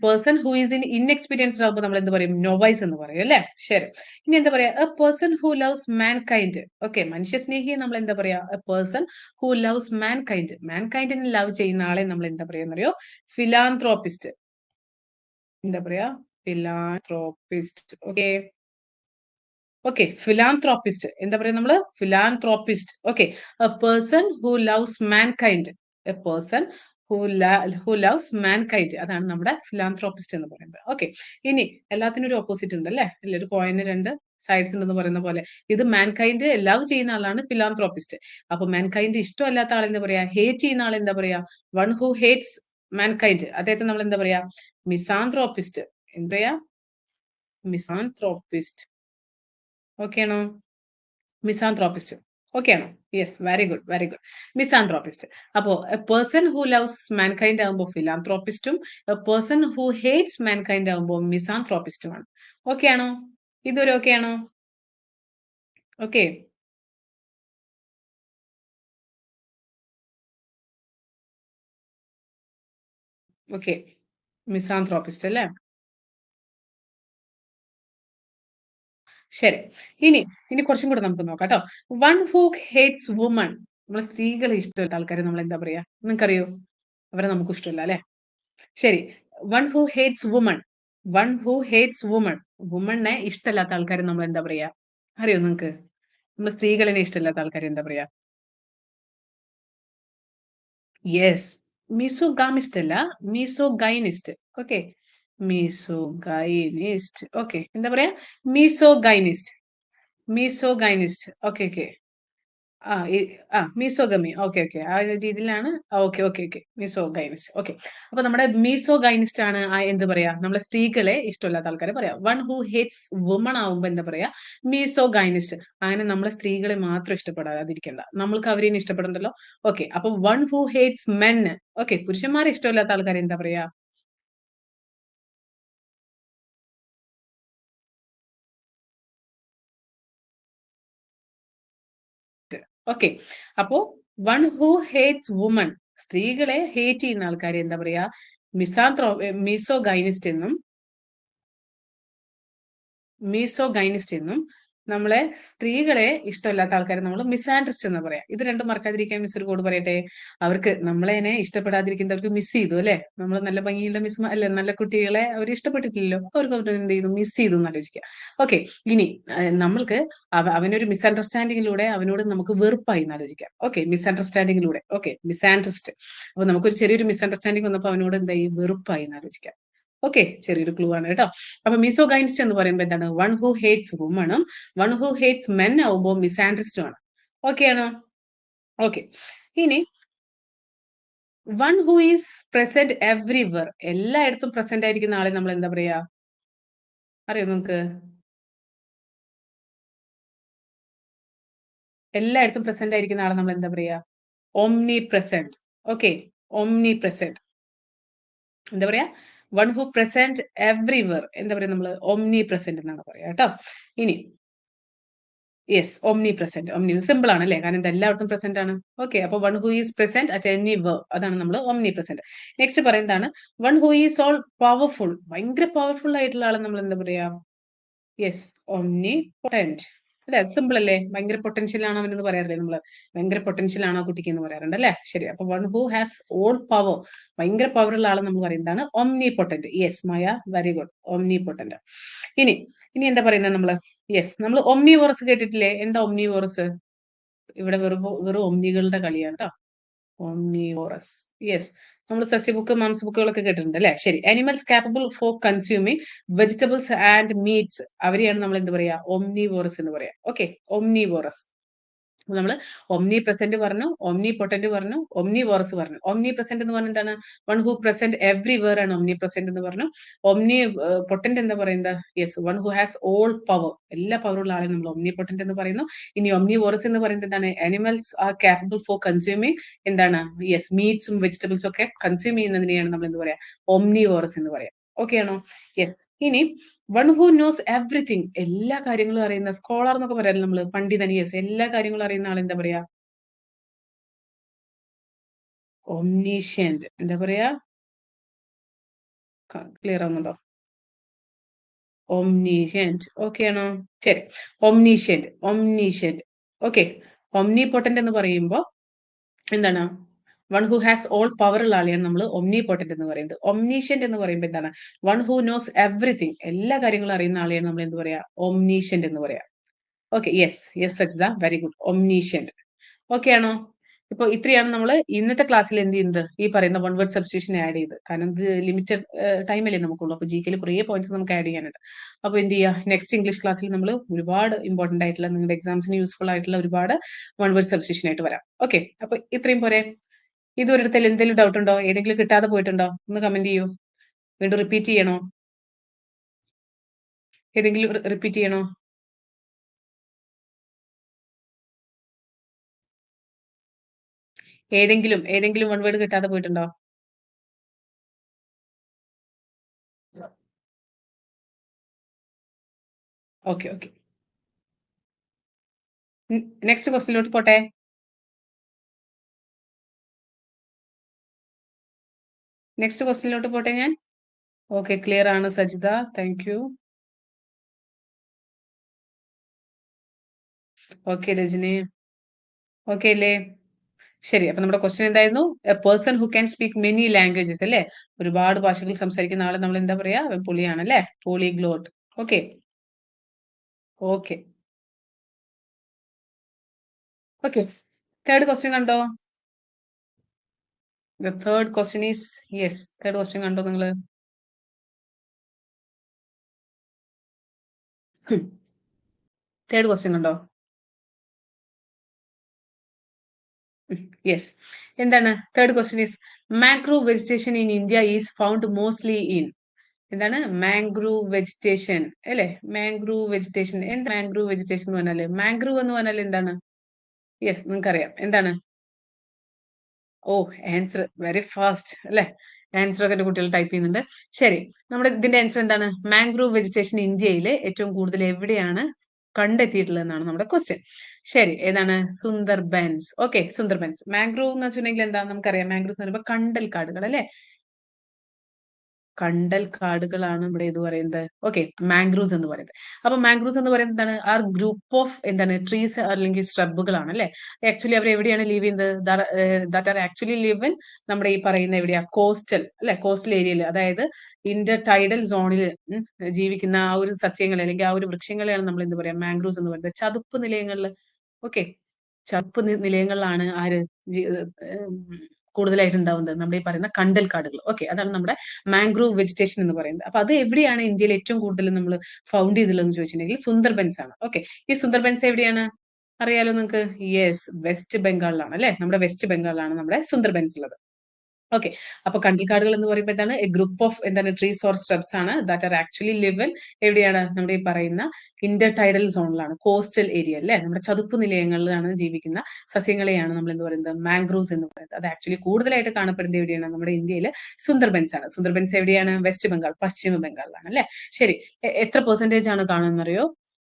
പേഴ്സൺ ഹു ഈസ് ഇൻഎക്സ്പീരിയൻസ്ഡ് ആകുമ്പോൾ നമ്മൾ എന്ത് പറയും, നൊവൈസ് എന്ന് പറയും അല്ലെ. ശരി, ഇനി എന്താ പറയാ, a person who loves mankind. Okay, മനുഷ്യ സ്നേഹിയെ നമ്മൾ എന്താ പറയാ, a person who loves mankind. മാൻ കൈൻഡിനെ ലവ് ചെയ്യുന്ന ആളെ നമ്മൾ എന്താ പറയാ എന്നറിയോ, ഫിലാന്ത്രോപ്പിസ്റ്റ്. എന്താ പറയാ, ഫിലാന്ത്രോപ്പിസ്റ്റ്. Okay, okay, philanthropist. എന്താ പറയാ നമ്മള്, philanthropist. Okay, A person who loves mankind. A person who loves mankind, അതാണ് നമ്മുടെ ഫിലാന്ത്രോപ്പിസ്റ്റ് എന്ന് പറയുന്നത്. ഓക്കെ, ഇനി എല്ലാത്തിനും ഒരു ഓപ്പോസിറ്റ് ഉണ്ട് അല്ലെ, അല്ലെ, ഒരു കോയിന് രണ്ട് സൈഡ്സ് ഉണ്ടെന്ന് പറയുന്ന പോലെ ഇത് മാൻകൈൻഡ് ലവ് ചെയ്യുന്ന ആളാണ് ഫിലാന്ത്രോപ്പിസ്റ്റ്. അപ്പൊ മാൻകൈൻഡ് ഇഷ്ടമല്ലാത്ത ആൾ എന്താ പറയാ, ഹേറ്റ് ചെയ്യുന്ന ആൾ എന്താ പറയാ, വൺ ഹു ഹേറ്റ്സ് മാൻകൈൻഡ്, അദ്ദേഹത്തെ നമ്മൾ എന്താ പറയാ, മിസാന്ത്രോപ്പിസ്റ്റ്. എന്താ പറയാ, മിസാന്ത്രോപ്പിസ്റ്റ്. ഓക്കെ ആണോ, മിസാന്ത്രോപ്പിസ്റ്റ്. ഓക്കെ ആണോ, yes, very good very good, misanthropist. അപ്പോ a person who loves mankind ആകുമ്പോൾ ഫിലാന്ത്രോപ്പിസ്റ്റും, a person who hates mankind ആകുമ്പോൾ മിസാന്ത്രോപ്പിസ്റ്റുമാണ്. ഓക്കെ ആണോ, ഇതൊരു ഓക്കെ ആണോ, ഓക്കെ ഓക്കെ, മിസാന്ത്രോപ്പിസ്റ്റ് അല്ലേ. ശരി, ഇനി ഇനി കുറച്ചും കൂടെ നമുക്ക് നോക്കാം കേട്ടോ. One who hates woman. നമ്മളെ സ്ത്രീകളെ ഇഷ്ടമല്ലാത്ത ആൾക്കാരെ നമ്മൾ എന്താ പറയാ, നിങ്ങൾക്കറിയോ, അവരെ നമുക്ക് ഇഷ്ടമല്ല അല്ലെ. ശരി. One who hates woman. One who hates woman. വുമണിനെ ഇഷ്ടല്ലാത്ത ആൾക്കാരെ നമ്മൾ എന്താ പറയാ? അറിയോ നിങ്ങക്ക്? നമ്മള് സ്ത്രീകളിനെ ഇഷ്ടല്ലാത്ത ആൾക്കാരെ എന്താ പറയാ? യെസ്. മിസോഗാമിസ്റ്റ് അല്ല. മിസോഗൈനിസ്റ്റ്. ഓക്കെ. മിസോഗൈനിസ്റ്റ്. ഓക്കെ. എന്താ പറയാ? മിസോഗൈനിസ്റ്റ്. മിസോഗൈനിസ്റ്റ്. Okay, okay. ആ, മീസോഗമി. Okay, okay. ആ ഒരു രീതിയിലാണ്. Okay, okay, okay. Misogynist. Okay. അപ്പൊ നമ്മുടെ മീസോഗൈനിസ്റ്റ് ആണ് എന്ത് പറയാ? നമ്മളെ സ്ത്രീകളെ ഇഷ്ടമില്ലാത്ത ആൾക്കാരെ പറയാം. വൺ ഹൂ ഹേറ്റ്സ് വുമൺ ആവുമ്പോ എന്താ പറയാ? മീസോഗൈനിസ്റ്റ്. അങ്ങനെ നമ്മളെ സ്ത്രീകളെ മാത്രം ഇഷ്ടപ്പെടാതിരിക്കണ്ട. നമ്മൾക്ക് അവരെയും ഇഷ്ടപ്പെടണ്ടല്ലോ. ഓക്കെ. അപ്പൊ one who hates men. Okay. പുരുഷന്മാരെ ഇഷ്ടമില്ലാത്ത ആൾക്കാരെ എന്താ പറയാ? ഓക്കെ. അപ്പോ വൺ ഹൂ ഹേറ്റ്സ് വുമൺ, സ്ത്രീകളെ ഹേറ്റ് ചെയ്യുന്ന ആൾക്കാരെ എന്താ പറയാ? മീസോഗൈനിസ്റ്റ് എന്നും മീസോഗൈനിസ്റ്റ് എന്നും നമ്മളെ സ്ത്രീകളെ ഇഷ്ടമില്ലാത്ത ആൾക്കാരെ നമ്മൾ മിസാൻഡ്രിസ്റ്റ് എന്ന് പറയാം. ഇത് രണ്ടും മറക്കാതിരിക്കാൻ മിസ് ഒരു കോഡ് പറയട്ടെ. അവർക്ക് നമ്മളെന്നെ ഇഷ്ടപ്പെടാതിരിക്കുന്നവർക്ക് മിസ് ചെയ്തു അല്ലെ? നമ്മൾ നല്ല ഭംഗിയുള്ള മിസ് അല്ലെ, നല്ല കുട്ടികളെ അവർ ഇഷ്ടപ്പെട്ടിട്ടില്ലല്ലോ, അവർക്ക് അവർ എന്ത് ചെയ്തു? മിസ് ചെയ്തു എന്ന് ആലോചിക്കുക. ഓക്കെ. ഇനി നമ്മൾക്ക് അവനൊരു മിസ്അണ്ടർസ്റ്റാൻഡിങ്ങിലൂടെ അവനോട് നമുക്ക് വെറുപ്പായി എന്ന് ആലോചിക്കാം. ഓക്കെ. മിസ്അണ്ടർസ്റ്റാൻഡിങ്ങിലൂടെ. ഓക്കെ. മിസാൻഡ്രിസ്റ്റ്. അപ്പൊ നമുക്കൊരു ചെറിയൊരു മിസ്അണ്ടർസ്റ്റാൻഡിങ് വന്നപ്പോൾ അവനോട് എന്തായി? വെറുപ്പായി എന്ന് ആലോചിക്കാം. ഓക്കെ. ചെറിയൊരു ക്ലൂ ആണ് കേട്ടോ. അപ്പൊ മിസോഗൈനിസ്റ്റ് എന്ന് പറയുമ്പോൾ എന്താണ്? വൺ ഹൂ ഹേറ്റ്സ് വുമണും വൺ ഹൂ ഹേറ്റ്സ് മെൻ ആവുമ്പോൾ മിസാൻഡ്രിസ്റ്റും ആണ്. ഓക്കെ ആണോ? ഓക്കെ. ഇനി one who is present everywhere, എല്ലായിടത്തും പ്രസന്റ് ആയിരിക്കുന്ന ആളെ നമ്മൾ എന്താ പറയാ? അറിയോ നിങ്ങൾക്ക്? എല്ലായിടത്തും പ്രസന്റ് ആയിരിക്കുന്ന ആളെ നമ്മൾ എന്താ പറയാ? Omni present. Okay. Omni present. എന്താ പറയാ? വൺ ഹൂ പ്രസന്റ് എവ്രിവർ എന്താ പറയാ? നമ്മള് ഓംനി പ്രസന്റ് എന്നാണ് പറയാ കേട്ടോ. ഇനി yes, omnipresent. Omni simple ആണ് അല്ലേ? കാരണം ഇത് എല്ലായിടത്തും പ്രസന്റ് ആണ്. ഓക്കെ. അപ്പൊ one who is present at anywhere, അതാണ് നമ്മൾ ഓംനി പ്രസന്റ്. നെക്സ്റ്റ് പറയുന്നതാണ് one who is all powerful, ഭയങ്കര പവർഫുൾ ആയിട്ടുള്ള ആളെ നമ്മൾ എന്താ പറയാ? Yes, omnipotent. അല്ലെ? സിമ്പിൾ അല്ലേ? ഭയങ്കര പൊട്ടൻഷ്യൽ ആണ് അവനെന്ന് പറയാറില്ലേ നമ്മള്? ഭയങ്കര പൊട്ടൻഷ്യൽ ആണ് ആ കുട്ടിക്ക് എന്ന് പറയാറുണ്ട് അല്ലേ? ശരി. അപ്പൊ one who has all power, ഭയങ്കര പവർ ഉള്ള ആളെ നമ്മൾ പറയുന്നതാണ് ഓംനി പൊട്ടന്റ്. യെസ് മായ, വെരി ഗുഡ്. Omni potent. ഇനി ഇനി എന്താ പറയുന്നത് നമ്മള്? യെസ്, നമ്മൾ ഒമ്നിവോറസ് കേട്ടിട്ടില്ലേ? എന്താ ഒമ്നിവോറസ്? ഇവിടെ വെറും ഒമ്നികളുടെ കളിയാണ് ട്ടോ. ഓംനിവോറസ്. യെസ്. നമ്മൾ സസ്യബുക്ക്, മാംസബുക്കുകളൊക്കെ കേട്ടിട്ടുണ്ട് അല്ലേ? ശരി. Animals capable for consuming vegetables and meats, അവരെയാണ് നമ്മൾ എന്ത് പറയാ? ഓംനിവോറസ് എന്ന് പറയാ. ഓക്കെ. ഓംനിവോറസ്. നമ്മള് ഒമ്നി പ്രസന്റ് പറഞ്ഞു, ഒമ്നി പൊട്ടന്റ് പറഞ്ഞു, ഒമ്നി വോറസ് പറഞ്ഞു. ഒമ്നി പ്രസന്റ് എന്ന് പറഞ്ഞാൽ എന്താണ്? വൺ ഹൂ പ്രസന്റ് എവ്രിവെയർ ആണ് ഒമ്നി പ്രസന്റ് എന്ന് പറഞ്ഞു. ഒമ്നി പൊട്ടന്റ് എന്താ പറയുന്നത്? Yes, one who has all power, എല്ലാ പവറുള്ള ആളെ നമ്മൾ ഒമ്നി പൊട്ടന്റ് എന്ന് പറയുന്നു. ഇനി ഒമ്നി വോറസ് എന്ന് പറയുന്നത് എന്താണ്? Animals are capable for consuming എന്താണ്? യെസ്, മീറ്റ്സും വെജിറ്റബിൾസും ഒക്കെ കൺസ്യൂം ചെയ്യുന്നതിനെയാണ് നമ്മൾ എന്ത് പറയാ? ഒമ്നി വോറസ് എന്ന് പറയാം. ഓക്കെ ആണോ? യെസ്. ഇനി വൺ ഹൂ നോസ് എവറിത്തിങ്, എല്ലാ കാര്യങ്ങളും അറിയുന്ന സ്കോളർ എന്നൊക്കെ പറയാറില്ലേ നമ്മള്? പണ്ഡിതൻ. യെസ്, എല്ലാ കാര്യങ്ങളും അറിയുന്ന ആൾ എന്താ പറയാ? ഒംനീഷ്യന്റ്. എന്താ പറയാ? ക്ലിയർ ആവുന്നുണ്ടോ? ഒംനീഷ്യന്റ്. ഓക്കെ ആണോ? ശരി. ഒംനീഷ്യന്റ്, ഒംനീഷ്യന്റ്. ഓക്കെ. ഒംനി പൊട്ടന്റ് എന്ന് പറയുമ്പോ എന്താണ്? One who has all power ഉള്ള ആളെയാണ് നമ്മൾ ഒമ്നി പൊട്ടന്റ് എന്ന് പറയുന്നത്. ഒംനീഷ്യന്റ് എന്ന് പറയുമ്പോൾ എന്താണ്? വൺ ഹൂ നോസ് എവറിത്തിങ്, എല്ലാ കാര്യങ്ങളും അറിയുന്ന ആളെയാണ് നമ്മൾ എന്ത് പറയാ? ഒംനീഷ്യന്റ് എന്ന് പറയാ. Okay. Yes, yes Sajitha, very good. Omniscient. Okay ആണോ? ഇപ്പൊ ഇത്രയാണ് നമ്മൾ ഇന്നത്തെ ക്ലാസ്സിൽ എന്ത് ചെയ്യുന്നത്? ഈ പറയുന്ന വൺ വേർഡ് സബ്സ്റ്റിറ്റ്യൂഷൻ ആഡ് ചെയ്ത്. കാരണം ഇത് ലിമിറ്റഡ് ടൈം അല്ലേ നമുക്കുള്ളൂ. അപ്പൊ ജികെയിൽ കുറേ പോയിന്റ്സ് നമുക്ക് ആഡ് ചെയ്യാനുണ്ട്. അപ്പൊ എന്ത് ചെയ്യുക? നെക്സ്റ്റ് ഇംഗ്ലീഷ് ക്ലാസ്സിൽ നമ്മൾ ഒരുപാട് ഇമ്പോർട്ടന്റ് ആയിട്ടുള്ള നിങ്ങളുടെ എക്സാംസിന് യൂസ്ഫുൾ ആയിട്ടുള്ള ഒരുപാട് വൺ വേർഡ് സബ്സ്റ്റിറ്റ്യൂഷൻ ആയിട്ട് വരാം. ഓക്കെ. അപ്പൊ ഇത്രയും പോരെ? ഇതൊരിടത്തിൽ എന്തെങ്കിലും ഡൗട്ട് ഉണ്ടോ? ഏതെങ്കിലും കിട്ടാതെ പോയിട്ടുണ്ടോ? ഒന്ന് കമന്റ് ചെയ്യൂ. വീണ്ടും റിപ്പീറ്റ് ചെയ്യണോ? ഏതെങ്കിലും റിപ്പീറ്റ് ചെയ്യണോ? ഏതെങ്കിലും വൺ വേർഡ് കിട്ടാതെ പോയിട്ടുണ്ടോ? Okay, okay. നെക്സ്റ്റ് ക്വസ്റ്റിലോട്ട് പോട്ടെ. നെക്സ്റ്റ് ക്വസ്റ്റിലോട്ട് പോട്ടെ ഞാൻ. ഓക്കെ. ക്ലിയർ ആണ് Sajitha. Thank you. Okay Rajani. Okay അല്ലേ? ശരി. അപ്പൊ നമ്മുടെ ക്വസ്റ്റ്യൻ എന്തായിരുന്നു? A person who can speak many languages അല്ലേ? ഒരുപാട് ഭാഷകൾ സംസാരിക്കുന്ന ആളെ നമ്മൾ എന്താ പറയാ? പുലിയാണ് അല്ലേ? Polyglot. Okay. Okay. Okay. Third question കണ്ടോ? The third question is yes. Third question കണ്ടോ നിങ്ങള്? തേർഡ് ക്വസ്റ്റ്യൻ കണ്ടോ? യെസ്. എന്താണ്? Third question is mangrove vegetation in India is found mostly in എന്താണ്? മാംഗ്രൂവ് വെജിറ്റേഷൻ അല്ലേ? Mangrove vegetation. എന്താ mangrove vegetation എന്ന് പറഞ്ഞാല്? മാംഗ്രൂവ് എന്ന് പറഞ്ഞാൽ എന്താണ്? യെസ്, നിങ്ങൾക്കറിയാം. എന്താണ്? ഓ, ആൻസർ വെരി ഫാസ്റ്റ് അല്ലേ? ആൻസർ ഒക്കെ എന്റെ കുട്ടികൾ ടൈപ്പ് ചെയ്യുന്നുണ്ട്. ശരി, നമ്മുടെ ഇതിന്റെ ആൻസർ എന്താണ്? മാംഗ്രൂവ് വെജിറ്റേഷൻ ഇന്ത്യയിൽ ഏറ്റവും കൂടുതൽ എവിടെയാണ് കണ്ടെത്തിയിട്ടുള്ളത് എന്നാണ് നമ്മുടെ ക്വസ്റ്റ്യൻ. ശരി, ഏതാണ്? സുന്ദർബൻസ്. ഓക്കെ, സുന്ദർബൻസ്. മാംഗ്രൂവ് എന്ന് വെച്ചിട്ടുണ്ടെങ്കിൽ എന്താ നമുക്കറിയാം? മാംഗ്രൂവ് എന്ന് പറയുമ്പോൾ കണ്ടൽ കാടുകൾ അല്ലെ? കണ്ടൽ കാടുകളാണ് ഇവിടെ ഇത് പറയുന്നത്. ഓക്കെ, മാംഗ്രൂവ്സ് എന്ന് പറയുന്നത്. അപ്പൊ മാംഗ്രൂവ്സ് എന്ന് പറയുന്നത് എന്താണ്? ആർ ഗ്രൂപ്പ് ഓഫ് എന്താണ് ട്രീസ് അല്ലെങ്കിൽ ശ്രബുകളാണ് അല്ലെ? ആക്ച്വലി അവർ എവിടെയാണ് ലീവ് ചെയ്യുന്നത്? That are actually live in നമ്മുടെ ഈ പറയുന്ന എവിടെയാ? കോസ്റ്റൽ അല്ലെ? കോസ്റ്റൽ ഏരിയയിൽ, അതായത് ഇന്റർ ടൈഡൽ സോണിൽ ജീവിക്കുന്ന ആ ഒരു സസ്യങ്ങൾ അല്ലെങ്കിൽ ആ ഒരു വൃക്ഷങ്ങളെയാണ് നമ്മൾ എന്ത് പറയാ? മാംഗ്രൂവ്സ് എന്ന് പറയുന്നത്. ചതുപ്പ് നിലയങ്ങളിൽ. ഓക്കെ, ചതുപ്പ് നിലയങ്ങളിലാണ് ആര് ഉം, കൂടുതലായിട്ട് ഉണ്ടാവുന്നത്? നമ്മുടെ ഈ പറയുന്ന കണ്ടൽ കാടുകൾ. ഓക്കെ, അതാണ് നമ്മുടെ മാംഗ്രൂവ് വെജിറ്റേഷൻ എന്ന് പറയുന്നത്. അപ്പൊ അത് എവിടെയാണ് ഇന്ത്യയിൽ ഏറ്റവും കൂടുതൽ നമ്മൾ ഫൗണ്ട് ചെയ്തിട്ടുള്ളതെന്ന് ചോദിച്ചിട്ടുണ്ടെങ്കിൽ സുന്ദർബൻസ് ആണ്. ഓക്കെ, ഈ സുന്ദർബൻസ് എവിടെയാണ്? അറിയാലോ നിങ്ങൾക്ക്? യെസ്, വെസ്റ്റ് ബംഗാളിലാണ് അല്ലെ? നമ്മുടെ വെസ്റ്റ് ബംഗാളിലാണ് നമ്മുടെ സുന്ദർബൻസ് ഉള്ളത്. ഓക്കെ, അപ്പൊ കണ്ടൽക്കാടുകൾ എന്ന് പറയുമ്പോൾ എന്താണ്? എ ഗ്രൂപ്പ് ഓഫ് എന്താണ് ട്രീസ് ഓർ സ്ട്രബ്സ് ആണ് that are actually live in എവിടെയാണ്? നമ്മുടെ ഈ പറയുന്ന ഇന്റർ ടൈഡൽ സോണിലാണ്, കോസ്റ്റൽ ഏരിയ അല്ലെ? നമ്മുടെ ചതുപ്പ് നിലയങ്ങളിലാണ് ജീവിക്കുന്ന സസ്യങ്ങളെയാണ് നമ്മൾ എന്ത് പറയുന്നത്? മാംഗ്രൂവ്സ് എന്ന് പറയുന്നത്. അത് ആക്ച്വലി കൂടുതലായിട്ട് കാണപ്പെടുന്നത് എവിടെയാണ്? നമ്മുടെ ഇന്ത്യയിൽ സുന്ദർബൻസ് ആണ്. സുന്ദർബൻസ് എവിടെയാണ്? വെസ്റ്റ് ബംഗാൾ, പശ്ചിമ ബംഗാളിലാണ് അല്ലെ? ശരി, എത്ര പെർസെന്റേജ് ആണ് കാണുന്നറിയോ?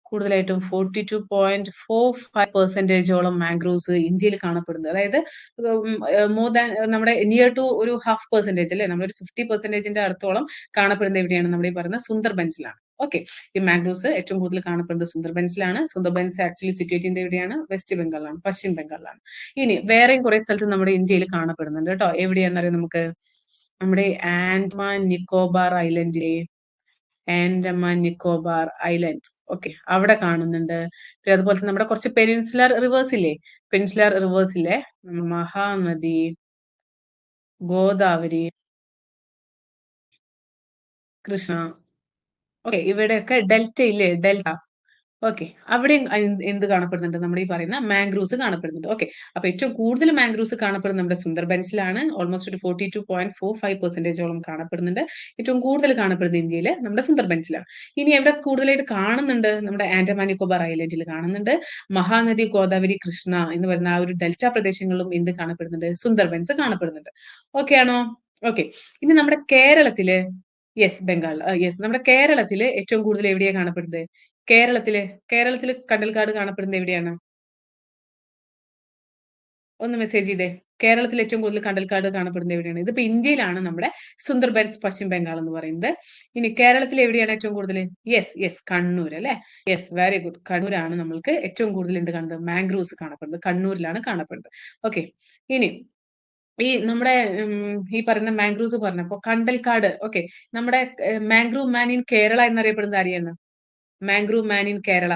കൂടുതലായിട്ടും 42.45% മാംഗ്രൂവ്സ് ഇന്ത്യയിൽ കാണപ്പെടുന്നത്. അതായത് മോർ ദാൻ നമ്മുടെ നിയർ ടു ഒരു 0.5% അല്ലെ? നമ്മളൊരു 50%ന്റെ അടുത്തോളം കാണപ്പെടുന്നത് എവിടെയാണ്? നമ്മുടെ ഈ പറയുന്ന സുന്ദർബൻസിലാണ്. ഓക്കെ, ഈ മാംഗ്രൂവ്സ് ഏറ്റവും കൂടുതൽ കാണപ്പെടുന്നത് സുന്ദർബൻസിലാണ്. സുന്ദർബൻസ് ആക്ച്വലി സിറ്റുവേറ്റ് ചെയ്യുന്നത് എവിടെയാണ്? വെസ്റ്റ് ബംഗാളിലാണ്, പശ്ചിമ ബംഗാളിലാണ്. ഇനി വേറെയും കുറെ സ്ഥലത്ത് നമ്മുടെ ഇന്ത്യയിൽ കാണപ്പെടുന്നുണ്ട് കേട്ടോ. എവിടെയാണെന്നറിയാം നമുക്ക്? നമ്മുടെ ആൻഡമാൻ നിക്കോബാർ ഐലൻഡിലെ ആൻഡമാൻ നിക്കോബാർ ഐലൻഡ്. ഓക്കെ, അവിടെ കാണുന്നുണ്ട്. പിന്നെ അതുപോലെ തന്നെ നമ്മുടെ കുറച്ച് പെനിൻസുലർ റിവേഴ്സ് ഇല്ലേ? പെനിൻസുലർ റിവേഴ്സ് ഇല്ലേ? മഹാനദി, ഗോദാവരി, കൃഷ്ണ. ഓക്കെ, ഇവിടെയൊക്കെ ഡെൽറ്റ ഇല്ലേ? ഡെൽറ്റ. ഓക്കെ, അവിടെ എന്ത് കാണപ്പെടുന്നുണ്ട്? നമ്മുടെ ഈ പറയുന്ന മാംഗ്രൂവ്സ് കാണപ്പെടുന്നുണ്ട്. ഓക്കെ, അപ്പൊ ഏറ്റവും കൂടുതൽ മാംഗ്രൂവ്സ് കാണപ്പെടുന്നത് നമ്മുടെ സുന്ദർബൻസിലാണ്. ഓൾമോസ്റ്റ് ഒരു 42.45%ഓളം കാണപ്പെടുന്നുണ്ട്. ഏറ്റവും കൂടുതൽ കാണപ്പെടുന്നത് ഇന്ത്യയിൽ നമ്മുടെ സുന്ദർബൻസിലാണ്. ഇനി എവിടെ കൂടുതലായിട്ട് കാണുന്നുണ്ട്? നമ്മുടെ ആൻഡമാൻ നിക്കോബാർ ഐലൻഡിൽ കാണുന്നുണ്ട്. മഹാനദി, ഗോദാവരി, കൃഷ്ണ എന്ന് പറയുന്ന ആ ഒരു ഡെൽറ്റ പ്രദേശങ്ങളിലും എന്ത് കാണപ്പെടുന്നുണ്ട്? സുന്ദർബൻസ് കാണപ്പെടുന്നുണ്ട്. ഓക്കെ ആണോ? ഓക്കെ, ഇനി നമ്മുടെ കേരളത്തില് യെസ്, ബംഗാൾ. യെസ്, നമ്മുടെ കേരളത്തില് ഏറ്റവും കൂടുതൽ എവിടെയാണ് കാണപ്പെടുന്നത്? കേരളത്തില് കേരളത്തില് കണ്ടൽക്കാട് കാണപ്പെടുന്നത് എവിടെയാണ്? ഒന്ന് മെസ്സേജ് ചെയ്തേ. കേരളത്തിൽ ഏറ്റവും കൂടുതൽ കണ്ടൽക്കാട് കാണപ്പെടുന്നത് എവിടെയാണ്? ഇതിപ്പോ ഇന്ത്യയിലാണ് നമ്മുടെ സുന്ദർബൻസ് പശ്ചിമ ബംഗാൾ എന്ന് പറയുന്നത്. ഇനി കേരളത്തിൽ എവിടെയാണ് ഏറ്റവും കൂടുതൽ? യെസ്, യെസ്, കണ്ണൂർ അല്ലെ? Yes, very good. കണ്ണൂരാണ് നമ്മൾക്ക് ഏറ്റവും കൂടുതൽ എന്ത് കാണുന്നത്? മാംഗ്രൂവ്സ് കാണപ്പെടുന്നത്. കണ്ണൂരിലാണ് കാണപ്പെടുന്നത്. ഓക്കെ, ഇനി ഈ നമ്മുടെ ഈ പറയുന്ന മാംഗ്രൂവ്സ് പറഞ്ഞപ്പോ കണ്ടൽക്കാട്. ഓക്കെ, നമ്മുടെ മാംഗ്രൂവ് മാൻ ഇൻ കേരള എന്നറിയപ്പെടുന്നത് ആരെയാണ്? Mangrove man in Kerala.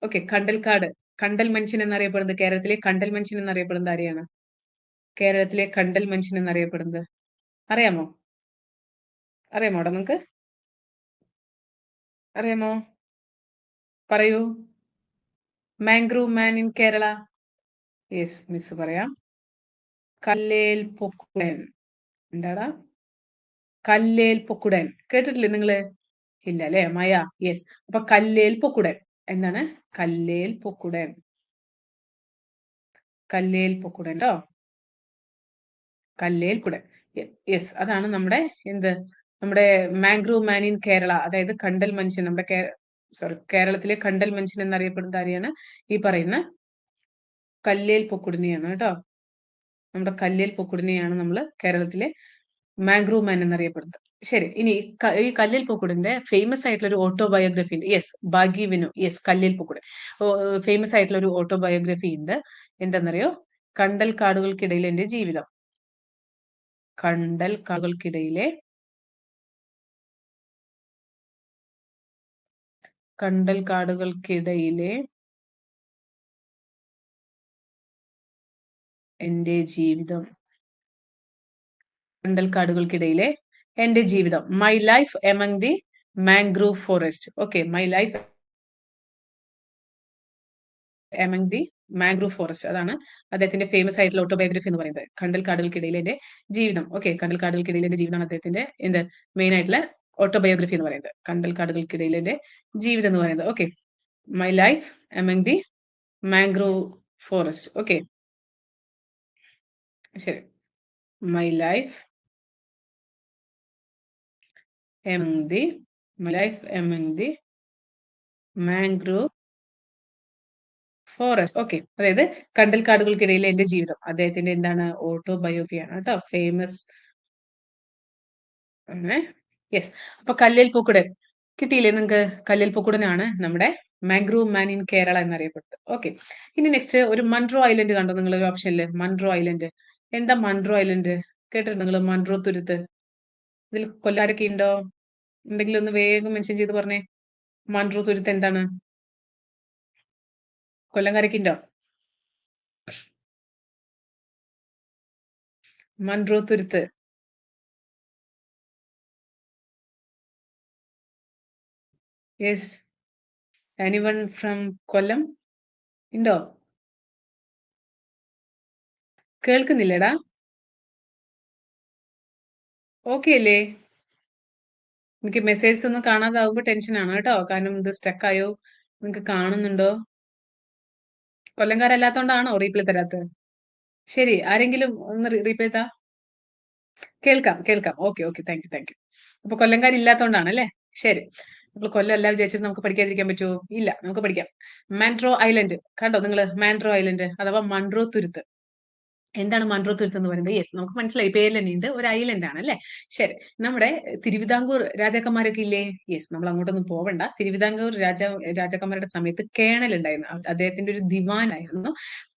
Okay, കണ്ടൽക്കാട്, കണ്ടൽ മനുഷ്യൻ എന്നറിയപ്പെടുന്നത്, കേരളത്തിലെ കണ്ടൽ മനുഷ്യൻ എന്നറിയപ്പെടുന്നത് ആരെയാണ്? കേരളത്തിലെ കണ്ടൽ മനുഷ്യൻ എന്നറിയപ്പെടുന്നത് അറിയാമോ? അറിയാമോടാ നിങ്ങക്ക്? അറിയാമോ? പറയൂ. Mangrove man in Kerala. Yes, miss പറയാം. കല്ലേൽ പൊക്കുടൻ. എന്താടാ? കല്ലേൽ പൊക്കുടൻ കേട്ടിട്ടില്ലേ നിങ്ങള്? ഇല്ല അല്ലെ? മയ. യെസ്, അപ്പൊ കല്ലേൽ പൊക്കുടൻ എന്താണ്? കല്ലേൽ പൊക്കുടൻ. കല്ലേൽ പൊക്കുടൻ ട്ടോ. കല്ലേൽക്കുടൻ. യെസ്, അതാണ് നമ്മുടെ എന്ത്? നമ്മുടെ മാംഗ്രൂവ് മാൻ ഇൻ കേരള, അതായത് കണ്ടൽ മനുഷ്യൻ. നമ്മുടെ സോറി, കേരളത്തിലെ കണ്ടൽ മനുഷ്യൻ എന്നറിയപ്പെടുന്നത് ആരെയാണ്? ഈ പറയുന്ന കല്ലേൽ പൊക്കുടനെയാണ് കേട്ടോ. നമ്മുടെ കല്ലേൽ പൊക്കുടനെയാണ് നമ്മൾ കേരളത്തിലെ മാംഗ്രൂവ് മാൻ എന്നറിയപ്പെടുന്നത്. ശരി, ഇനി ഈ കല്ലേൽ പൊക്കുടന്റെ ഫേമസ് ആയിട്ടുള്ള ഒരു ഓട്ടോബയോഗ്രഫി ഉണ്ട്. യെസ്, ഭാഗി വിനു. യെസ്, കല്ലേൽ പൊക്കുടൻ ഫേമസ് ആയിട്ടുള്ള ഒരു ഓട്ടോബയോഗ്രഫി ഉണ്ട്. എന്താണെന്നറിയോ? കണ്ടൽ കാടുകൾക്കിടയിൽ എന്റെ ജീവിതം. കണ്ടൽ കാടുകൾക്കിടയിലെ കണ്ടൽ കാടുകൾക്കിടയിലെ എന്റെ ജീവിതം. കണ്ടൽ കാടുകൾക്കിടയിലെ എന്റെ ജീവിതം. My life among the mangrove forest. Okay, my life among the mangrove forest. അതാണ് അദ്ദേഹത്തിന്റെ ഫേമസ് ആയിട്ടുള്ള ഓട്ടോബയോഗ്രഫി എന്ന് പറയുന്നത്. കണ്ടൽ കാടുകൾക്കിടയിൽ എന്റെ ജീവിതം. ഓക്കെ, കണ്ടൽ കാടുകൾക്കിടയിൽ എന്റെ ജീവിതമാണ് അദ്ദേഹത്തിന്റെ എന്ത് മെയിൻ ആയിട്ടുള്ള ഓട്ടോബയോഗ്രഫി എന്ന് പറയുന്നത്. കണ്ടൽ കാടുകൾക്കിടയിൽ എന്റെ ജീവിതം എന്ന് പറയുന്നത്. Okay, my life among the mangrove forest. Okay, ശരി. My life among the my life among the mangrove forest. Okay, അതായത് കണ്ടൽ കാടുകൾക്കിടയിലെ എന്റെ ജീവിതം അദ്ദേഹത്തിന്റെ എന്താണ് ഓട്ടോബയോഗ്രഫിയാണ് കേട്ടോ. ഫേമസ് ആണ്. യെസ്. അപ്പൊ കല്ലേൽ പൂക്കുടൻ കിട്ടിയില്ലേ നിങ്ങൾക്ക്? കല്ലേൽ പൂക്കുടനാണ് നമ്മുടെ മാംഗ്രൂവ് മാൻ ഇൻ കേരള എന്നറിയപ്പെടുന്നത്. ഓക്കെ, ഇനി നെക്സ്റ്റ് ഒരു മൺട്രോ ഐലൻഡ് കണ്ടോ നിങ്ങൾ ഒരു ഓപ്ഷനില്? Munro island. എന്താ മൺട്രോ ഐലൻഡ്? കേട്ടിട്ടുണ്ടോ നിങ്ങൾ? മൺട്രോ തുരുത്ത്. ഇതിൽ കൊല്ലാരൊക്കെ ഉണ്ടോ? ഉണ്ടെങ്കിൽ ഒന്ന് വേഗം മെൻഷൻ ചെയ്ത് പറഞ്ഞേ. മൺട്രോ തുരുത്ത് എന്താണ്? കൊല്ലംകാരൊക്കെ ഉണ്ടോ? മൺട്രോ തുരുത്ത്. യെസ്. എനിവൺ ഫ്രം കൊല്ലം ഉണ്ടോ? കേൾക്കുന്നില്ലേടാ? ഓക്കെ അല്ലേ? എനിക്ക് മെസ്സേജ് ഒന്നും കാണാതാവുമ്പോ ടെൻഷനാണ് കേട്ടോ. കാരണം ഇത് സ്റ്റക്ക് ആയോ? നിങ്ങക്ക് കാണുന്നുണ്ടോ? കൊല്ലംകാരല്ലാത്തോണ്ടാണോ റീപ്ലൈ തരാത്തത്? ശരി, ആരെങ്കിലും ഒന്ന് റീപ്ലൈ താ. കേൾക്കാം, കേൾക്കാം. Okay, okay. Thank you, thank you. അപ്പൊ കൊല്ലംകാരില്ലാത്തോണ്ടാണ് അല്ലേ? ശരി. അപ്പോൾ കൊല്ലം അല്ല വിചാരിച്ചിട്ട് നമുക്ക് പഠിക്കാതിരിക്കാൻ പറ്റുമോ? ഇല്ല, നമുക്ക് പഠിക്കാം. മാൻട്രോ ഐലൻഡ് കണ്ടോ നിങ്ങള്? മാൻട്രോ ഐലൻഡ് അഥവാ മൺട്രോ തുരുത്ത്. എന്താണ് മൺട്രോ തുരുത്ത് എന്ന് പറയുന്നത്? യെസ്, നമുക്ക് മനസ്സിലായി, പേരിൽ തന്നെ ഉണ്ട്, ഒരു ഐലൻഡ് ആണ് അല്ലേ? ശരി. നമ്മുടെ തിരുവിതാംകൂർ രാജാക്കന്മാരൊക്കെ ഇല്ലേ? യെസ്, നമ്മൾ അങ്ങോട്ടൊന്നും പോവണ്ട. തിരുവിതാംകൂർ രാജാക്കന്മാരുടെ സമയത്ത് കേണൽ ഉണ്ടായിരുന്നു. അദ്ദേഹത്തിന്റെ ഒരു ദിവാൻ ആയിരുന്നു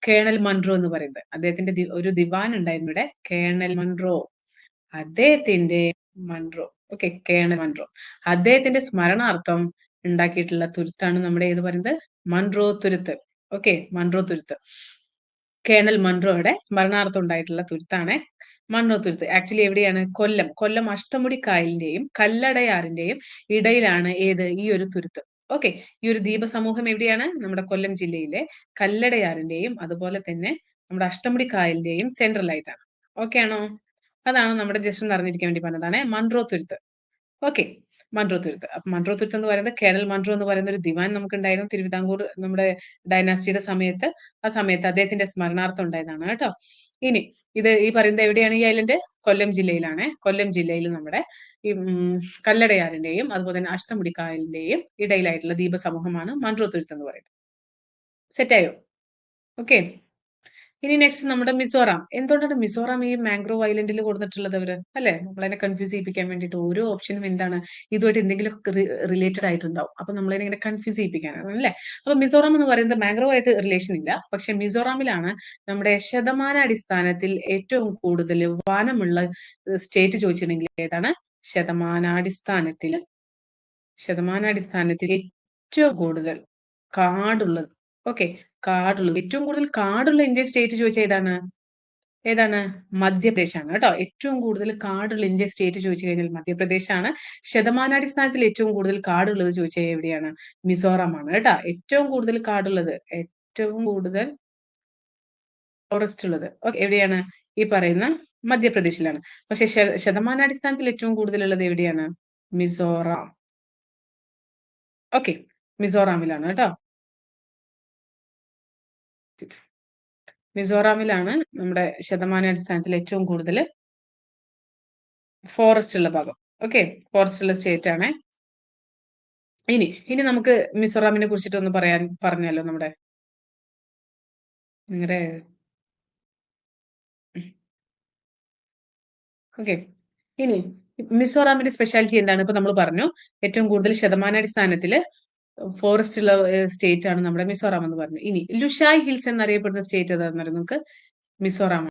കേണൽ മൺട്രോ എന്ന് പറയുന്നത്. അദ്ദേഹത്തിന്റെ ഒരു ദിവാൻ ഉണ്ടായിരുന്നു ഇവിടെ, കേണൽ മൺട്രോ. അദ്ദേഹത്തിന്റെ മൺട്രോ. Okay, colonel Munro. അദ്ദേഹത്തിന്റെ സ്മരണാർത്ഥം ഉണ്ടാക്കിയിട്ടുള്ള തുരുത്താണ് നമ്മുടെ ഏത് പറയുന്നത്? മൺട്രോ തുരുത്ത്. ഓക്കെ, മൺട്രോ തുരുത്ത്. കേണൽ മൺട്രോയുടെ സ്മരണാർത്ഥം ഉണ്ടായിട്ടുള്ള തുരുത്താണ് മൺട്രോ തുരുത്ത്. ആക്ച്വലി എവിടെയാണ്? കൊല്ലം. കൊല്ലം അഷ്ടമുടി കായലിന്റെയും കല്ലടയാറിന്റെയും ഇടയിലാണ് ഏത് ഈ ഒരു തുരുത്ത്. ഓക്കെ, ഈ ഒരു ദ്വീപ സമൂഹം എവിടെയാണ്? നമ്മുടെ കൊല്ലം ജില്ലയിലെ കല്ലടയാറിന്റെയും അതുപോലെ തന്നെ നമ്മുടെ അഷ്ടമുടി കായലിന്റെയും സെൻട്രൽ ആയിട്ടാണ്. ഓക്കെ ആണോ? അതാണ് നമ്മുടെ ജസ്റ്റ് ഒന്ന് അറിഞ്ഞിരിക്കാൻ വേണ്ടി പറഞ്ഞതാണ് മൺട്രോ തുരുത്ത്. ഓക്കെ, മൺട്രോ തുരുത്ത്. അപ്പൊ മൺട്രോ തുരുത്ത് എന്ന് പറയുന്നത് കേണൽ മൺട്രോ എന്ന് പറയുന്ന ഒരു ദിവാൻ നമുക്കുണ്ടായിരുന്നു തിരുവിതാംകൂർ നമ്മുടെ ഡൈനാസ്റ്റിയുടെ സമയത്ത്. ആ സമയത്ത് അദ്ദേഹത്തിന്റെ സ്മരണാർത്ഥം ഉണ്ടായതാണ് കേട്ടോ. ഇനി ഇത് ഈ പറയുന്നത് എവിടെയാണ് ഈ ഐലൻഡ്? കൊല്ലം ജില്ലയിലാണ്. കൊല്ലം ജില്ലയിൽ നമ്മുടെ ഈ കല്ലടയാറിന്റെയും അതുപോലെ തന്നെ അഷ്ടമുടി കായലിന്റെയും ഇടയിലായിട്ടുള്ള ദ്വീപ സമൂഹമാണ് മൺട്രോ തുരുത്ത് എന്ന് പറയുന്നത്. സെറ്റായോ? ഓക്കെ. ഇനി നെക്സ്റ്റ് നമ്മുടെ മിസോറാം. എന്തുകൊണ്ടാണ് മിസോറാം ഈ മാംഗ്രോവ് ഐലൻഡിൽ കൊടുത്തിട്ടുള്ളത് അവര്? അല്ലെ? നമ്മളതിനെ കൺഫ്യൂസ് ചെയ്യിപ്പിക്കാൻ വേണ്ടിയിട്ട് ഓരോ ഓപ്ഷനും എന്താണ് ഇതുമായിട്ട് എന്തെങ്കിലും റിലേറ്റഡ് ആയിട്ടുണ്ടാവും. അപ്പൊ നമ്മളതിനെ ഇങ്ങനെ കൺഫ്യൂസ് ചെയ്യിപ്പിക്കാനാണ് അല്ലെ? അപ്പൊ മിസോറാം എന്ന് പറയുന്നത് മാംഗ്രോവ് ആയിട്ട് റിലേഷൻ ഇല്ല. പക്ഷെ മിസോറാമിലാണ് നമ്മുടെ ശതമാനാടിസ്ഥാനത്തിൽ ഏറ്റവും കൂടുതൽ വനമുള്ള സ്റ്റേറ്റ് ചോദിച്ചിട്ടുണ്ടെങ്കിൽ ഏതാണ്? ശതമാനാടിസ്ഥാനത്തിൽ ശതമാനാടിസ്ഥാനത്തിൽ ഏറ്റവും കൂടുതൽ കാടുള്ളത്. ഓക്കെ, കാടുള്ളത്. ഏറ്റവും കൂടുതൽ കാടുള്ള ഇന്ത്യൻ സ്റ്റേറ്റ് ചോദിച്ചാൽ ഏതാണ്? ഏതാണ്? മധ്യപ്രദേശാണ് കേട്ടോ. ഏറ്റവും കൂടുതൽ കാടുള്ള ഇന്ത്യൻ സ്റ്റേറ്റ് ചോദിച്ചു കഴിഞ്ഞാൽ മധ്യപ്രദേശാണ്. ശതമാനാടിസ്ഥാനത്തിൽ ഏറ്റവും കൂടുതൽ കാടുള്ളത് ചോദിച്ചാൽ എവിടെയാണ്? മിസോറാം ആണ് കേട്ടോ. ഏറ്റവും കൂടുതൽ കാടുള്ളത്, ഏറ്റവും കൂടുതൽ ഫോറസ്റ്റ് ഉള്ളത് എവിടെയാണ്? ഈ പറയുന്ന മധ്യപ്രദേശിലാണ്. പക്ഷെ ശതമാനാടിസ്ഥാനത്തിൽ ഏറ്റവും കൂടുതൽ ഉള്ളത് എവിടെയാണ്? മിസോറാം. ഓക്കെ, മിസോറാമിലാണ് കേട്ടോ. മിസോറാമിലാണ് നമ്മുടെ ശതമാനാടിസ്ഥാനത്തിൽ ഏറ്റവും കൂടുതൽ ഫോറസ്റ്റ് ഉള്ള ഭാഗം. ഓക്കെ, ഫോറസ്റ്റ് ഉള്ള സ്റ്റേറ്റ് ആണ്. ഇനി നമുക്ക് മിസോറാമിനെ കുറിച്ചിട്ട് ഒന്ന് പറഞ്ഞാലോ നമ്മുടെ നിങ്ങളുടെ. ഓക്കെ, ഇനി മിസോറാമിന്റെ സ്പെഷ്യാലിറ്റി എന്താണ്? ഇപ്പൊ നമ്മൾ പറഞ്ഞു ഏറ്റവും കൂടുതൽ ശതമാനാടിസ്ഥാനത്തിൽ ഫോറസ്റ്റ് ഉള്ള സ്റ്റേറ്റ് ആണ് നമ്മുടെ മിസോറാം എന്ന് പറഞ്ഞു. ഇനി ലുഷായ് ഹിൽസ് എന്നറിയപ്പെടുന്ന സ്റ്റേറ്റ് ഏതാണെന്ന് അറിയാം നമുക്ക്? മിസോറാം.